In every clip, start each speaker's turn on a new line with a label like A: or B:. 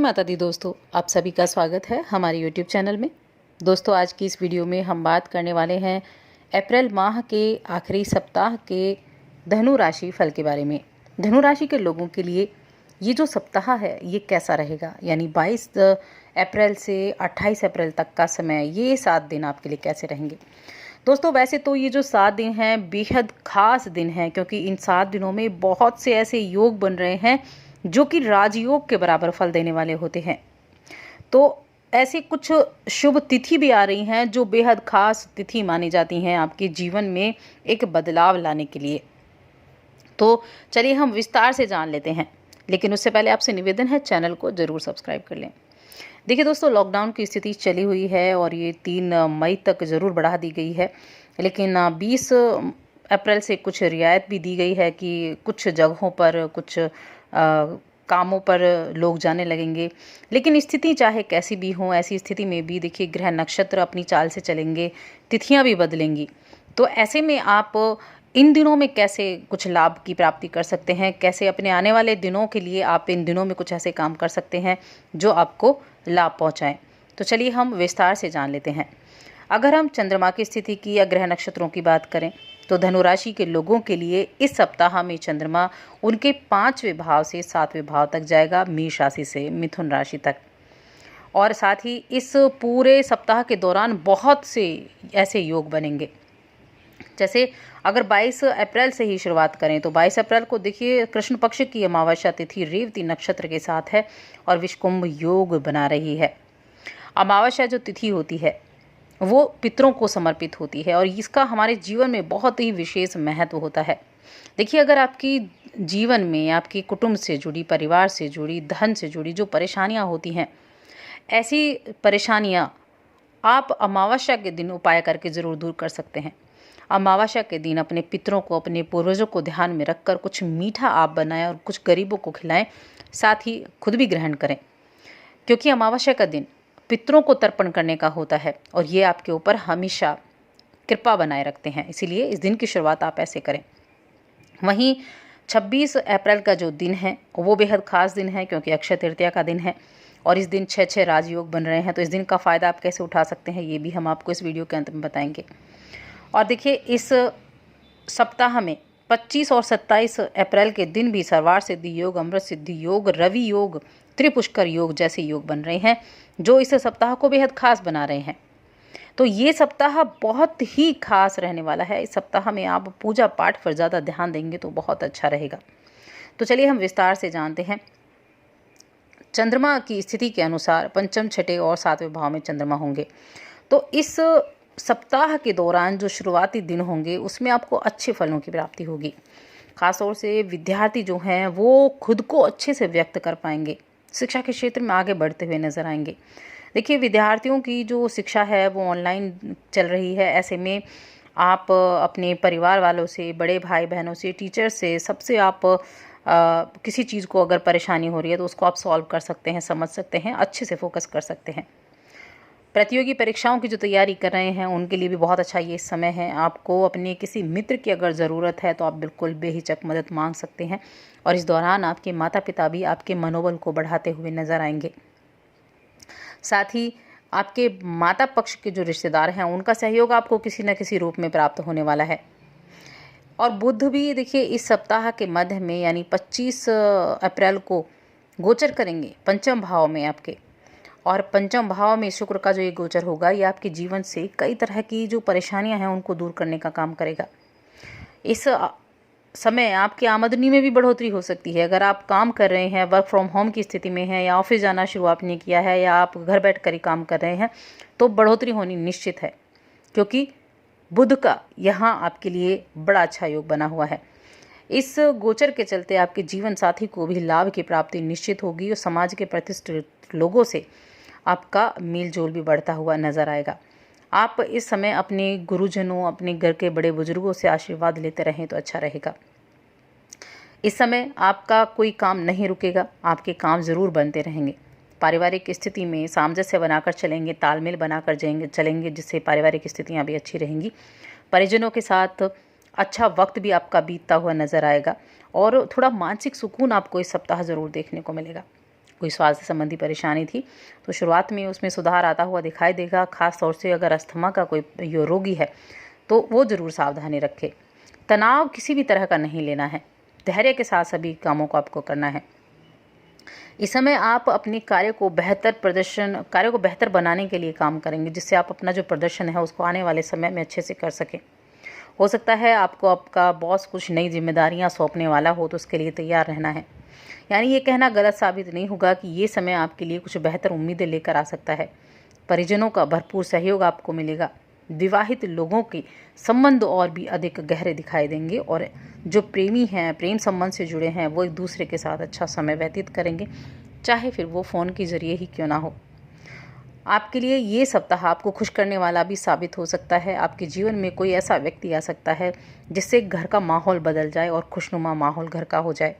A: माता दी दोस्तों, आप सभी का स्वागत है हमारे यूट्यूब चैनल में। दोस्तों, आज की इस वीडियो में हम बात करने वाले हैं अप्रैल माह के आखिरी सप्ताह के धनु राशि फल के बारे में। धनु राशि के लोगों के लिए ये जो सप्ताह है ये कैसा रहेगा, यानी 22 अप्रैल से 28 अप्रैल तक का समय, ये 7 दिन आपके लिए कैसे रहेंगे। दोस्तों, वैसे तो ये जो 7 दिन हैं बेहद खास दिन हैं, क्योंकि इन 7 दिनों में बहुत से ऐसे योग बन रहे हैं जो कि राजयोग के बराबर फल देने वाले होते हैं। तो ऐसी कुछ शुभ तिथि भी आ रही हैं जो बेहद खास तिथि मानी जाती हैं आपके जीवन में एक बदलाव लाने के लिए। तो चलिए हम विस्तार से जान लेते हैं, लेकिन उससे पहले आपसे निवेदन है, चैनल को ज़रूर सब्सक्राइब कर लें। देखिए दोस्तों, लॉकडाउन की स्थिति चली हुई है और ये 3 मई तक ज़रूर बढ़ा दी गई है, लेकिन 20 अप्रैल से कुछ रियायत भी दी गई है कि कुछ जगहों पर कुछ कामों पर लोग जाने लगेंगे। लेकिन स्थिति चाहे कैसी भी हो, ऐसी स्थिति में भी देखिए ग्रह नक्षत्र अपनी चाल से चलेंगे, तिथियां भी बदलेंगी। तो ऐसे में आप इन दिनों में कैसे कुछ लाभ की प्राप्ति कर सकते हैं, कैसे अपने आने वाले दिनों के लिए आप इन दिनों में कुछ ऐसे काम कर सकते हैं जो आपको लाभ पहुंचाएं। तो चलिए हम विस्तार से जान लेते हैं। अगर हम चंद्रमा की स्थिति की या ग्रह नक्षत्रों की बात करें तो धनु राशि के लोगों के लिए इस सप्ताह में चंद्रमा उनके 5वें भाव से 7वें भाव तक जाएगा, मेष राशि से मिथुन राशि तक। और साथ ही इस पूरे सप्ताह के दौरान बहुत से ऐसे योग बनेंगे। जैसे अगर 22 अप्रैल से ही शुरुआत करें तो 22 अप्रैल को देखिए कृष्ण पक्ष की अमावस्या तिथि रेवती नक्षत्र के साथ है और विषकुंभ योग बना रही है। अमावस्या जो तिथि होती है वो पितरों को समर्पित होती है और इसका हमारे जीवन में बहुत ही विशेष महत्व होता है। देखिए, अगर आपकी जीवन में आपकी कुटुंब से जुड़ी, परिवार से जुड़ी, धन से जुड़ी जो परेशानियां होती हैं, ऐसी परेशानियां आप अमावस्या के दिन उपाय करके ज़रूर दूर कर सकते हैं। अमावस्या के दिन अपने पितरों को, अपने पूर्वजों को ध्यान में रखकर कुछ मीठा आप बनाएं और कुछ गरीबों को खिलाएं, साथ ही खुद भी ग्रहण करें, क्योंकि अमावस्या का दिन पितरों को तर्पण करने का होता है और ये आपके ऊपर हमेशा कृपा बनाए रखते हैं। इसीलिए इस दिन की शुरुआत आप ऐसे करें। वहीं 26 अप्रैल का जो दिन है वो बेहद खास दिन है, क्योंकि अक्षय तृतीया का दिन है और इस दिन 6 राजयोग बन रहे हैं। तो इस दिन का फ़ायदा आप कैसे उठा सकते हैं ये भी हम आपको इस वीडियो के अंत में बताएंगे। और देखिए, इस सप्ताह में 25 और 27 अप्रैल के दिन भी सर्वार सिद्धि योग, अमृत सिद्धि योग, रवि योग, त्रिपुष्कर योग जैसे योग बन रहे हैं जो इस सप्ताह को बेहद खास बना रहे हैं। तो ये सप्ताह बहुत ही खास रहने वाला है। इस सप्ताह में आप पूजा पाठ पर ज़्यादा ध्यान देंगे तो बहुत अच्छा रहेगा। तो चलिए हम विस्तार से जानते हैं। चंद्रमा की स्थिति के अनुसार पंचम, छठे और 7वें भाव में चंद्रमा होंगे। तो इस सप्ताह के दौरान जो शुरुआती दिन होंगे उसमें आपको अच्छे फलों की प्राप्ति होगी। खासतौर से विद्यार्थी जो हैं वो खुद को अच्छे से व्यक्त कर पाएंगे, शिक्षा के क्षेत्र में आगे बढ़ते हुए नजर आएंगे। देखिए, विद्यार्थियों की जो शिक्षा है वो ऑनलाइन चल रही है। ऐसे में आप अपने परिवार वालों से, बड़े भाई बहनों से, टीचर से, सबसे आप किसी चीज़ को अगर परेशानी हो रही है तो उसको आप सॉल्व कर सकते हैं, समझ सकते हैं, अच्छे से फोकस कर सकते हैं। प्रतियोगी परीक्षाओं की जो तैयारी कर रहे हैं उनके लिए भी बहुत अच्छा ये समय है। आपको अपने किसी मित्र की अगर ज़रूरत है तो आप बिल्कुल बेहिचक मदद मांग सकते हैं और इस दौरान आपके माता पिता भी आपके मनोबल को बढ़ाते हुए नजर आएंगे। साथ ही आपके माता पक्ष के जो रिश्तेदार हैं उनका सहयोग आपको किसी न किसी रूप में प्राप्त होने वाला है। और बुध भी देखिए इस सप्ताह के मध्य में यानी 25 अप्रैल को गोचर करेंगे पंचम भाव में आपके। और पंचम भाव में शुक्र का जो ये गोचर होगा ये आपके जीवन से कई तरह की जो परेशानियां हैं उनको दूर करने का काम करेगा। इस समय आपकी आमदनी में भी बढ़ोतरी हो सकती है। अगर आप काम कर रहे हैं, वर्क फ्रॉम होम की स्थिति में हैं या ऑफिस जाना शुरू आपने किया है या आप घर बैठ कर ही काम कर रहे हैं तो बढ़ोतरी होनी निश्चित है, क्योंकि बुध का यहाँ आपके लिए बड़ा अच्छा योग बना हुआ है। इस गोचर के चलते आपके जीवन साथी को भी लाभ की प्राप्ति निश्चित होगी और समाज के प्रतिष्ठित लोगों से आपका मेल जोल भी बढ़ता हुआ नजर आएगा। आप इस समय अपने गुरुजनों, अपने घर के बड़े बुजुर्गों से आशीर्वाद लेते रहें तो अच्छा रहेगा। इस समय आपका कोई काम नहीं रुकेगा, आपके काम जरूर बनते रहेंगे। पारिवारिक स्थिति में सामंजस्य बनाकर चलेंगे, तालमेल बनाकर चलेंगे, जिससे पारिवारिक स्थितियां भी अच्छी रहेंगी। परिजनों के साथ अच्छा वक्त भी आपका बीतता हुआ नजर आएगा और थोड़ा मानसिक सुकून आपको इस सप्ताह ज़रूर देखने को मिलेगा। कोई स्वास्थ्य संबंधी परेशानी थी तो शुरुआत में उसमें सुधार आता हुआ दिखाई देगा। खास तौर से अगर अस्थमा का कोई रोगी है तो वो ज़रूर सावधानी रखे। तनाव किसी भी तरह का नहीं लेना है, धैर्य के साथ सभी कामों को आपको करना है। इस समय आप अपने कार्य को बेहतर बनाने के लिए काम करेंगे, जिससे आप अपना जो प्रदर्शन है उसको आने वाले समय में अच्छे से कर सकें। हो सकता है आपको आपका बॉस कुछ नई जिम्मेदारियां सौंपने वाला हो, तो उसके लिए तैयार रहना है। यानी ये कहना गलत साबित नहीं होगा कि ये समय आपके लिए कुछ बेहतर उम्मीदें लेकर आ सकता है। परिजनों का भरपूर सहयोग आपको मिलेगा। विवाहित लोगों के संबंध और भी अधिक गहरे दिखाई देंगे और जो प्रेमी हैं, प्रेम संबंध से जुड़े हैं, वो एक दूसरे के साथ अच्छा समय व्यतीत करेंगे, चाहे फिर वो फ़ोन के ज़रिए ही क्यों ना हो। आपके लिए ये सप्ताह आपको खुश करने वाला भी साबित हो सकता है। आपके जीवन में कोई ऐसा व्यक्ति आ सकता है जिससे घर का माहौल बदल जाए और खुशनुमा माहौल घर का हो जाए।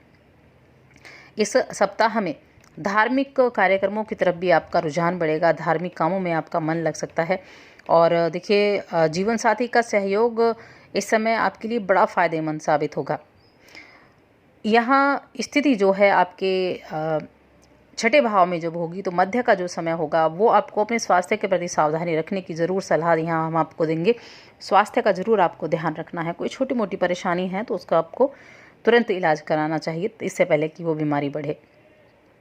A: इस सप्ताह में धार्मिक कार्यक्रमों की तरफ भी आपका रुझान बढ़ेगा, धार्मिक कामों में आपका मन लग सकता है। और देखिए, जीवन साथी का सहयोग इस समय आपके लिए बड़ा फ़ायदेमंद साबित होगा। यहाँ स्थिति जो है आपके छठे भाव में जब होगी तो मध्य का जो समय होगा वो आपको अपने स्वास्थ्य के प्रति सावधानी रखने की ज़रूर सलाह यहाँ हम आपको देंगे। स्वास्थ्य का ज़रूर आपको ध्यान रखना है। कोई छोटी मोटी परेशानी है तो उसका आपको तुरंत इलाज कराना चाहिए, इससे पहले कि वो बीमारी बढ़े।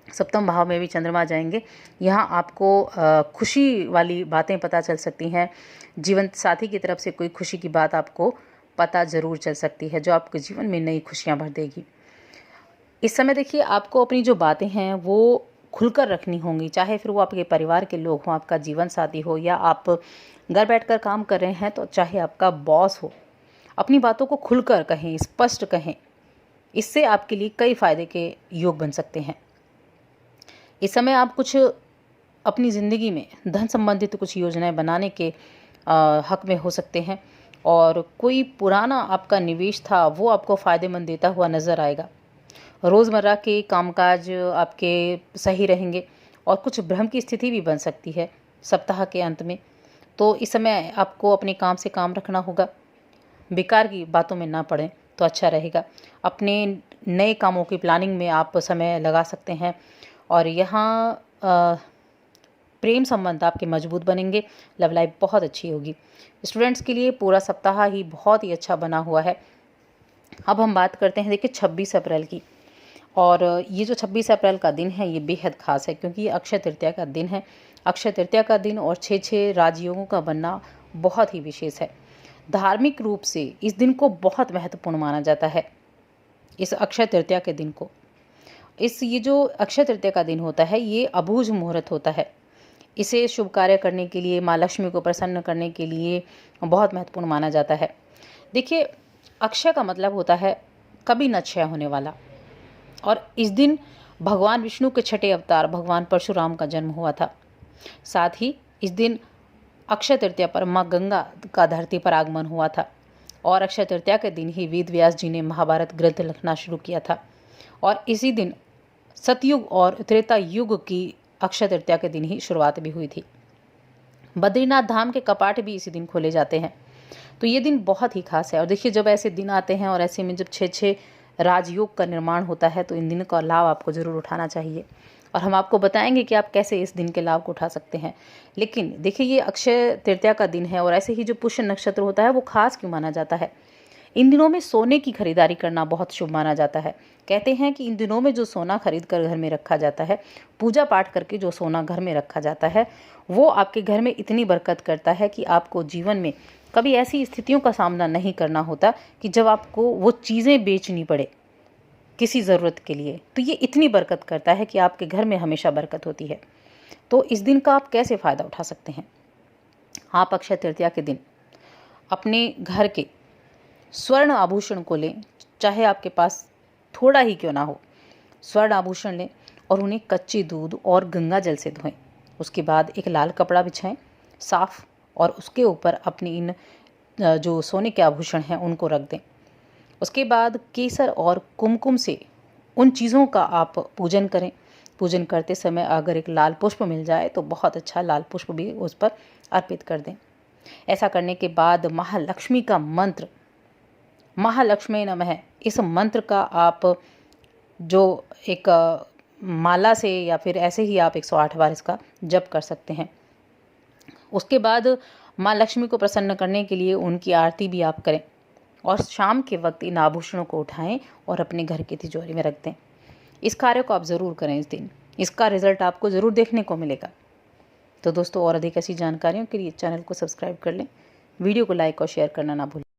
A: सप्तम भाव में भी चंद्रमा जाएंगे। यहाँ आपको खुशी वाली बातें पता चल सकती हैं। जीवन साथी की तरफ से कोई खुशी की बात आपको पता ज़रूर चल सकती है, जो आपके जीवन में नई खुशियाँ भर देगी। इस समय देखिए, आपको अपनी जो बातें हैं वो खुलकर रखनी होंगी, चाहे फिर वो आपके परिवार के लोग हों, आपका जीवन साथी हो, या आप घर बैठकर काम कर रहे हैं तो चाहे आपका बॉस हो। अपनी बातों को खुलकर कहें, स्पष्ट कहें। इससे आपके लिए कई फ़ायदे के योग बन सकते हैं। इस समय आप कुछ अपनी ज़िंदगी में धन संबंधित कुछ योजनाएं बनाने के हक में हो सकते हैं, और कोई पुराना आपका निवेश था वो आपको फ़ायदेमंद देता हुआ नज़र आएगा। रोज़मर्रा के कामकाज आपके सही रहेंगे और कुछ भ्रम की स्थिति भी बन सकती है सप्ताह के अंत में। तो इस समय आपको अपने काम से काम रखना होगा, बेकार की बातों में ना पड़ें तो अच्छा रहेगा। अपने नए कामों की प्लानिंग में आप समय लगा सकते हैं, और यहाँ प्रेम संबंध आपके मजबूत बनेंगे। लव लाइफ बहुत अच्छी होगी। स्टूडेंट्स के लिए पूरा सप्ताह ही बहुत ही अच्छा बना हुआ है। अब हम बात करते हैं देखिए 26 अप्रैल की, और ये जो 26 अप्रैल का दिन है ये बेहद खास है, क्योंकि ये अक्षय तृतीया का दिन है। अक्षय तृतीया का दिन और 6 राजयोगों का बनना बहुत ही विशेष है। धार्मिक रूप से इस दिन को बहुत महत्वपूर्ण माना जाता है। इस अक्षय तृतीया के दिन को, ये जो अक्षय तृतीया का दिन होता है ये अबूझ मुहूर्त होता है। इसे शुभ कार्य करने के लिए, माँ लक्ष्मी को प्रसन्न करने के लिए बहुत महत्वपूर्ण माना जाता है। देखिए, अक्षय का मतलब होता है कभी न क्षय होने वाला, और इस दिन भगवान विष्णु के छठे अवतार भगवान परशुराम का जन्म हुआ था। साथ ही इस दिन अक्षय तृतीया पर माँ गंगा का धरती पर आगमन हुआ था, और अक्षय तृतीया के दिन ही वेद व्यास जी ने महाभारत ग्रंथ लिखना शुरू किया था। और इसी दिन सतयुग और त्रेता युग की अक्षय तृतीया के दिन ही शुरुआत भी हुई थी। बद्रीनाथ धाम के कपाट भी इसी दिन खोले जाते हैं। तो ये दिन बहुत ही खास है। और देखिए, जब ऐसे दिन आते हैं और ऐसे में जब 6 राजयोग का निर्माण होता है तो इन दिनों का लाभ आपको ज़रूर उठाना चाहिए, और हम आपको बताएंगे कि आप कैसे इस दिन के लाभ को उठा सकते हैं। लेकिन देखिए, ये अक्षय तृतीया का दिन है, और ऐसे ही जो पुष्य नक्षत्र होता है वो खास क्यों माना जाता है? इन दिनों में सोने की खरीदारी करना बहुत शुभ माना जाता है। कहते हैं कि इन दिनों में जो सोना खरीद कर घर में रखा जाता है, पूजा पाठ करके जो सोना घर में रखा जाता है, वो आपके घर में इतनी बरकत करता है कि आपको जीवन में कभी ऐसी स्थितियों का सामना नहीं करना होता कि जब आपको वो चीज़ें बेचनी पड़े किसी ज़रूरत के लिए। तो ये इतनी बरकत करता है कि आपके घर में हमेशा बरकत होती है। तो इस दिन का आप कैसे फ़ायदा उठा सकते हैं? आप अक्षय तृतीया के दिन अपने घर के स्वर्ण आभूषण को लें, चाहे आपके पास थोड़ा ही क्यों ना हो। स्वर्ण आभूषण लें और उन्हें कच्चे दूध और गंगा जल से धोएं। उसके बाद एक लाल कपड़ा बिछाएं साफ, और उसके ऊपर अपनी इन जो सोने के आभूषण हैं उनको रख दें। उसके बाद केसर और कुमकुम से उन चीज़ों का आप पूजन करें। पूजन करते समय अगर एक लाल पुष्प मिल जाए तो बहुत अच्छा, लाल पुष्प भी उस पर अर्पित कर दें। ऐसा करने के बाद महालक्ष्मी का मंत्र, महालक्ष्मी नमः, इस मंत्र का आप जो एक माला से या फिर ऐसे ही आप 108 बार इसका जप कर सकते हैं। उसके बाद माँ लक्ष्मी को प्रसन्न करने के लिए उनकी आरती भी आप करें और शाम के वक्त इन आभूषणों को उठाएं और अपने घर की तिजोरी में रख दें। इस कार्य को आप ज़रूर करें इस दिन, इसका रिज़ल्ट आपको ज़रूर देखने को मिलेगा। तो दोस्तों, और अधिक ऐसी जानकारियों के लिए चैनल को सब्सक्राइब कर लें, वीडियो को लाइक और शेयर करना ना भूलें।